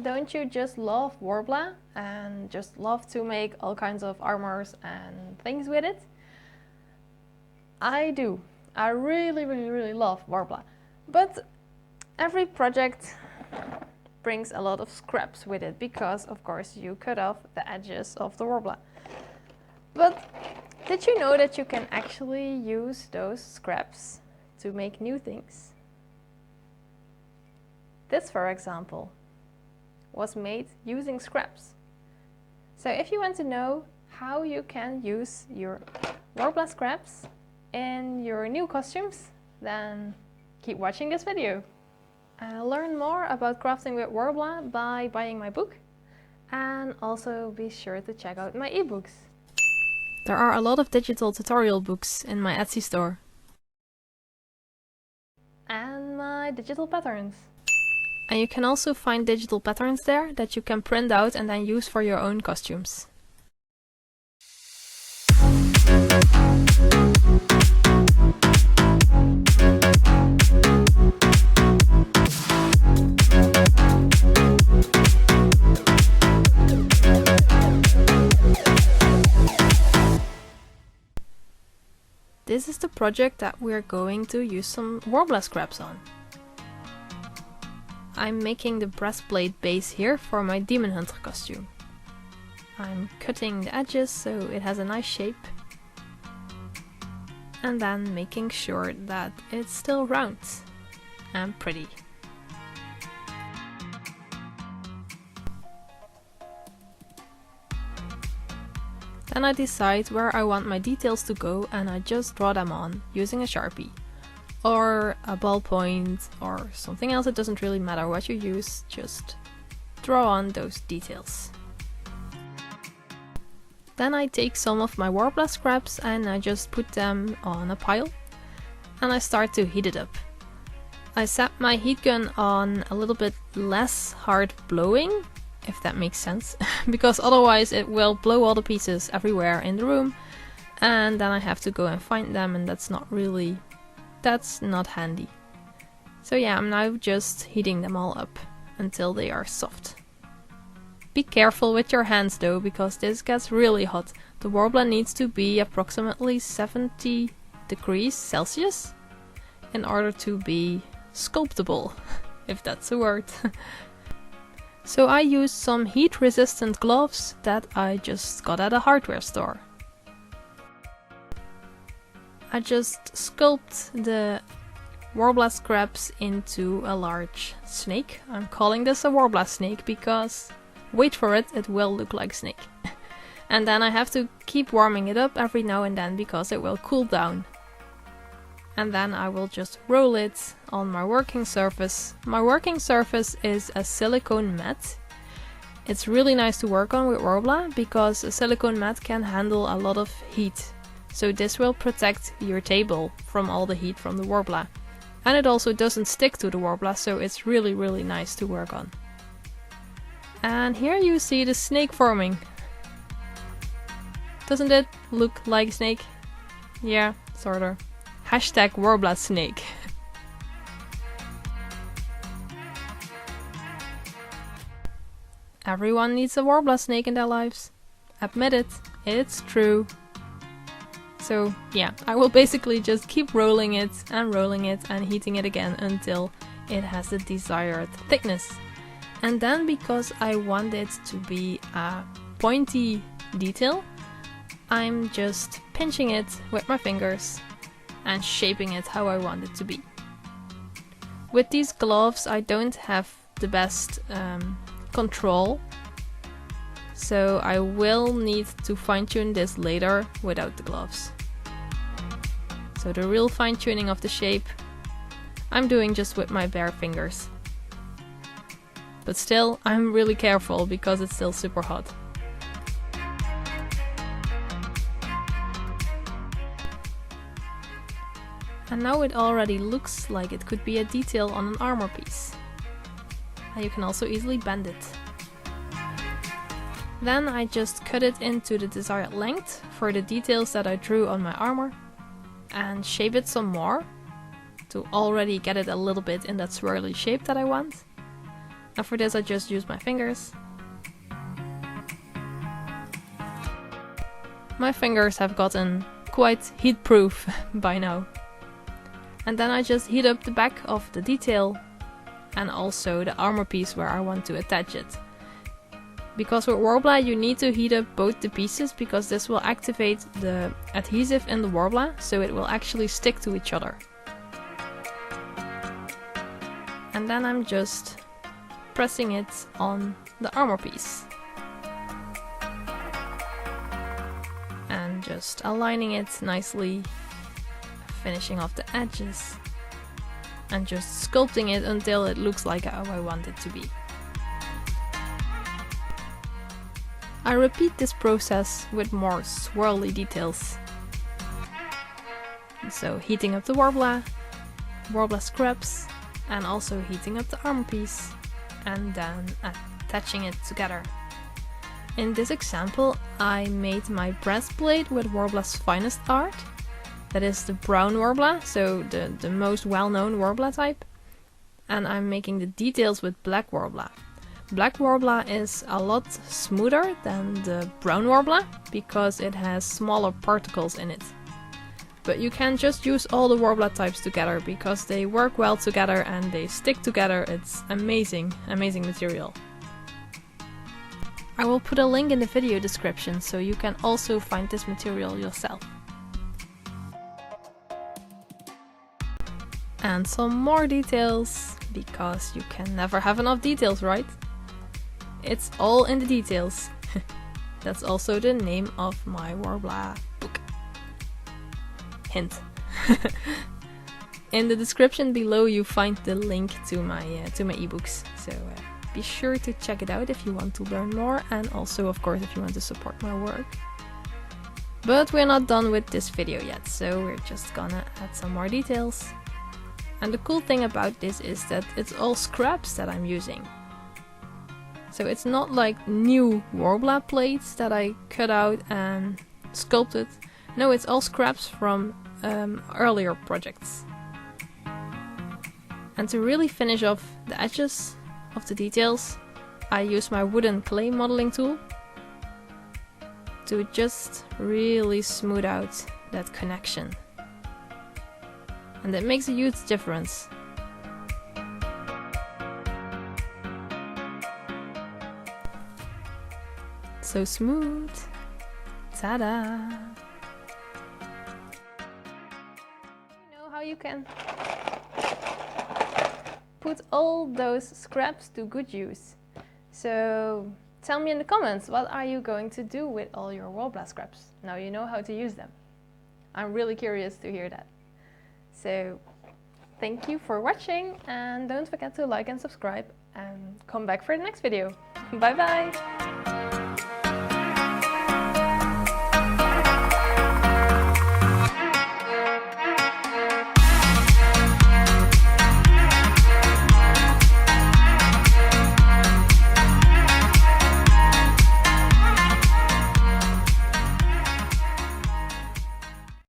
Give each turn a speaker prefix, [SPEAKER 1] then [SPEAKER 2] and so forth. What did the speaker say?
[SPEAKER 1] Don't you just love Worbla and just love to make all kinds of armors and things with it? I do. I really love Worbla. But every project brings a lot of scraps with it because, of course, you cut off the edges of the Worbla. But did you know that you can actually use those scraps to make new things? This, for example, was made using scraps. So if you want to know how you can use your Worbla scraps in your new costumes, then keep watching this video. Learn more about crafting with Worbla by buying my book, and also be sure to check out my ebooks. There are a lot of digital tutorial books in my Etsy store. And my digital patterns. And you can also find digital patterns there that you can print out and then use for your own costumes. This is the project that we're going to use some Worbla scraps on. I'm making the breastplate base here for my Demonhunter costume. I'm cutting the edges so it has a nice shape. And then making sure that it's still round and pretty. Then I decide where I want my details to go and I just draw them on using a Sharpie. Or a ballpoint or something else, it doesn't really matter what you use, just draw on those details. Then I take some of my Worbla scraps and I just put them on a pile and I start to heat it up. I set my heat gun on a little bit less hard blowing, if that makes sense, because otherwise it will blow all the pieces everywhere in the room and then I have to go and find them, and that's not handy. So yeah, I'm now just heating them all up until they are soft. Be careful with your hands though, because this gets really hot. The Worbla needs to be approximately 70 degrees Celsius in order to be sculptable, if that's a word. So I used some heat resistant gloves that I just got at a hardware store. I just sculpt the Worbla scraps into a large snake. I'm calling this a Worbla snake because, wait for it, it will look like snake. And then I have to keep warming it up every now and then because it will cool down. And then I will just roll it on my working surface. My working surface is a silicone mat. It's really nice to work on with Worbla because a silicone mat can handle a lot of heat. So this will protect your table from all the heat from the Worbla. And it also doesn't stick to the Worbla, so it's really nice to work on. And here you see the snake forming. Doesn't it look like a snake? Yeah, sorta. Hashtag Worbla snake. Everyone needs a Worbla snake in their lives. Admit it, it's true. So yeah, I will basically just keep rolling it and heating it again until it has the desired thickness. And then, because I want it to be a pointy detail, I'm just pinching it with my fingers and shaping it how I want it to be. With these gloves I don't have the best control, so I will need to fine-tune this later without the gloves. So the real fine-tuning of the shape I'm doing just with my bare fingers. But still, I'm really careful because it's still super hot. And now it already looks like it could be a detail on an armor piece. And you can also easily bend it. Then I just cut it into the desired length for the details that I drew on my armor and shape it some more to already get it a little bit in that swirly shape that I want. And for this I just use my fingers. My fingers have gotten quite heat-proof by now. And then I just heat up the back of the detail and also the armor piece where I want to attach it. Because with Worbla you need to heat up both the pieces because this will activate the adhesive in the Worbla, so it will actually stick to each other. And then I'm just pressing it on the armor piece. And just aligning it nicely, finishing off the edges, and just sculpting it until it looks like how I want it to be. I repeat this process with more swirly details. So heating up the Worbla scraps, and also heating up the armor piece, and then attaching it together. In this example I made my breastplate with Worbla's finest art. That is the brown Worbla, so the most well-known Worbla type. And I'm making the details with black Worbla. Black Worbla is a lot smoother than the brown Worbla because it has smaller particles in it. But you can just use all the Worbla types together because they work well together and they stick together. It's amazing, amazing material. I will put a link in the video description so you can also find this material yourself. And some more details, because you can never have enough details, right? It's all in the details. That's also the name of my Worbla book. Hint. In the description below you find the link to my ebooks, so be sure to check it out if you want to learn more, and also of course if you want to support my work. But we're not done with this video yet, so we're just gonna add some more details. And the cool thing about this is that it's all scraps that I'm using. So it's not like new Worbla plates that I cut out and sculpted. No, it's all scraps from earlier projects. And to really finish off the edges of the details, I use my wooden clay modeling tool to just really smooth out that connection. And that makes a huge difference. So smooth. Ta-da! You know how you can put all those scraps to good use. So tell me in the comments, what are you going to do with all your Worbla scraps? Now you know how to use them. I'm really curious to hear that. So thank you for watching, and don't forget to like and subscribe, and come back for the next video. Bye bye!